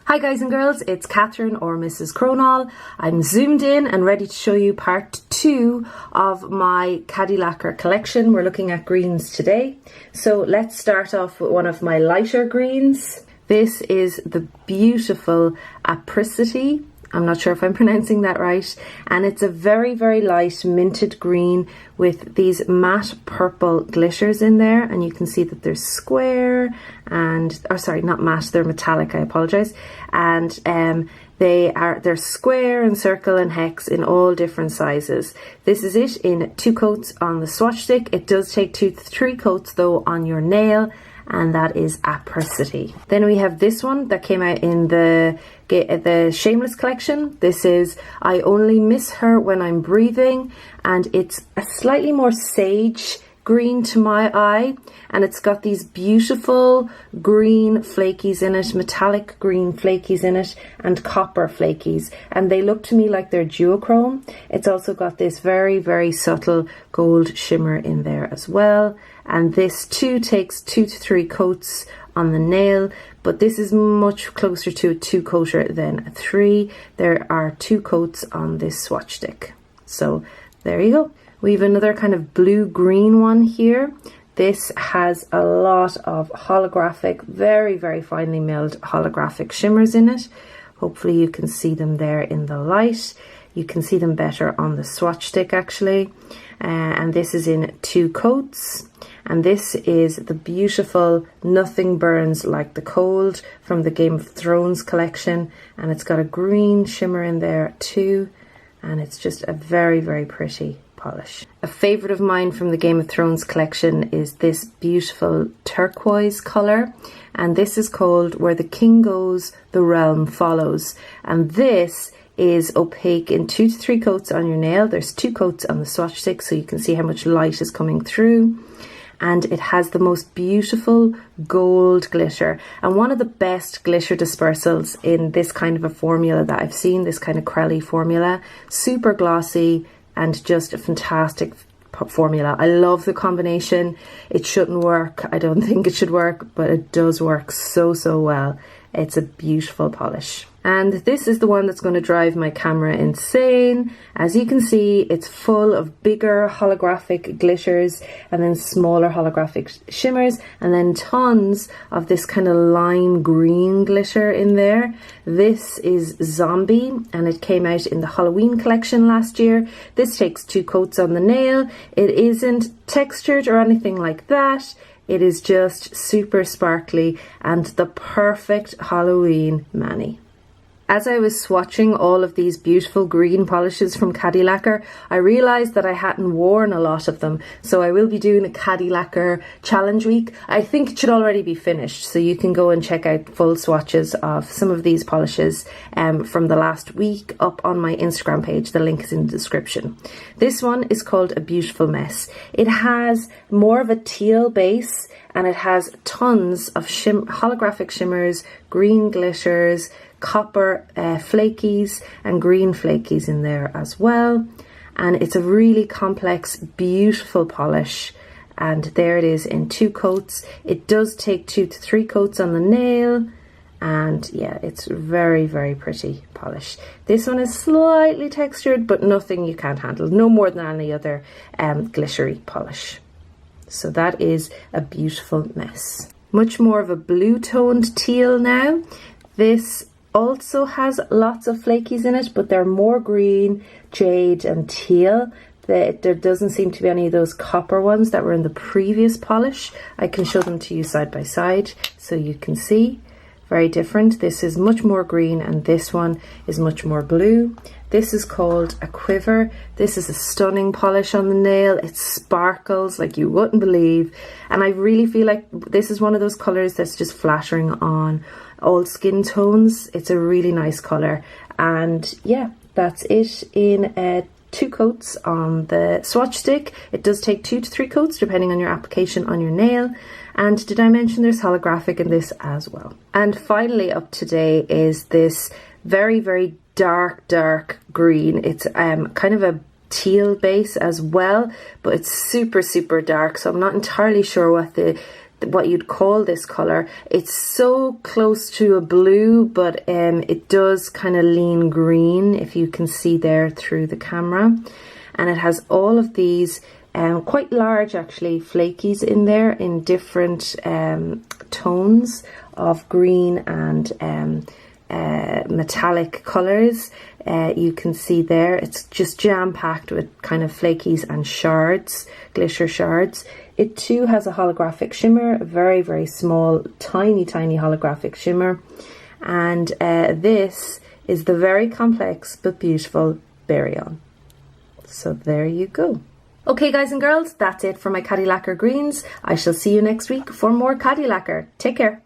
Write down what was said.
Hi guys and girls, it's Catherine or Mrs. Cronall. I'm zoomed in and ready to show you part 2 of my Cadillacquer collection. We're looking at greens today. So let's start off with one of my lighter greens. This is the beautiful Apricity. I'm not sure if I'm pronouncing that right. And it's a very, very light minted green with these matte purple glitters in there. And you can see that they're square and, oh sorry, not matte, they're metallic, I apologize. And they're square and circle and hex in all different sizes. This is it in 2 coats on the swatch stick. It does take 2 to 3 coats though on your nail, and that is Apricity. Then we have this one that came out in the Shameless collection. This is I Only Miss Her When I'm Breathing, and it's a slightly more sage green to my eye, and it's got these beautiful green flakies in it, metallic green flakies in it, and copper flakies, and they look to me like they're duochrome. It's also got this very, very subtle gold shimmer in there as well, and this too takes 2 to 3 coats on the nail, but this is much closer to a 2-coater than a 3. There are 2 coats on this swatch stick. So there you go. We have another kind of blue-green one here. This has a lot of holographic, very, very finely milled holographic shimmers in it. Hopefully you can see them there in the light. You can see them better on the swatch stick actually. And this is in 2 coats. And this is the beautiful Nothing Burns Like the Cold from the Game of Thrones collection. And it's got a green shimmer in there too. And it's just a very, very pretty polish. A favourite of mine from the Game of Thrones collection is this beautiful turquoise colour, and this is called Where the King Goes, the Realm Follows, and this is opaque in 2 to 3 coats on your nail. There's 2 coats on the swatch stick so you can see how much light is coming through, and it has the most beautiful gold glitter and one of the best glitter dispersals in this kind of a formula that I've seen, this kind of Cronall formula. Super glossy and just a fantastic formula. I love the combination. It shouldn't work. I don't think it should work, but it does work so, so well. It's a beautiful polish. And this is the one that's going to drive my camera insane. As you can see, it's full of bigger holographic glitters and then smaller holographic shimmers and then tons of this kind of lime green glitter in there. This is Zombie, and it came out in the Halloween collection last year. This takes 2 coats on the nail. It isn't textured or anything like that. It is just super sparkly and the perfect Halloween mani. As I was swatching all of these beautiful green polishes from Cadillacquer, I realised that I hadn't worn a lot of them, so I will be doing a Cadillacquer challenge week. I think it should already be finished, so you can go and check out full swatches of some of these polishes from the last week up on my Instagram page. The link is in the description. This one is called A Beautiful Mess. It has more of a teal base and it has tons of holographic shimmers, green glitters, copper flakies and green flakies in there as well, and it's a really complex, beautiful polish, and there it is in 2 coats. It does take 2 to 3 coats on the nail, and yeah, it's very, very pretty polish. This one is slightly textured, but nothing you can't handle, no more than any other glittery polish. So that is A Beautiful Mess. Much more of a blue toned teal now. This also has lots of flakies in it, but they're more green, jade and teal. There doesn't seem to be any of those copper ones that were in the previous polish. I can show them to you side by side so you can see. Very different. This is much more green and this one is much more blue. This is called a Quiver. This is a stunning polish on the nail. It sparkles like you wouldn't believe, and I really feel like this is one of those colours that's just flattering on all skin tones. It's a really nice colour, and yeah, that's it in 2 coats on the swatch stick. It does take 2 to 3 coats depending on your application on your nail. And did I mention there's holographic in this as well? And finally up today is this very, very dark green. It's kind of a teal base as well, but it's super, super dark, so I'm not entirely sure what the what you'd call this color. It's so close to a blue, but it does kind of lean green, if you can see there through the camera. And it has all of these quite large actually flakies in there in different tones of green and metallic colors. You can see there it's just jam-packed with kind of flakies and shards, glitter shards. It too has a holographic shimmer, a very, very small, tiny holographic shimmer. And this is the very complex but beautiful Berry On. So there you go. Okay guys and girls, that's it for my Cadillacquer greens. I shall see you next week for more Cadillacquer. Take care.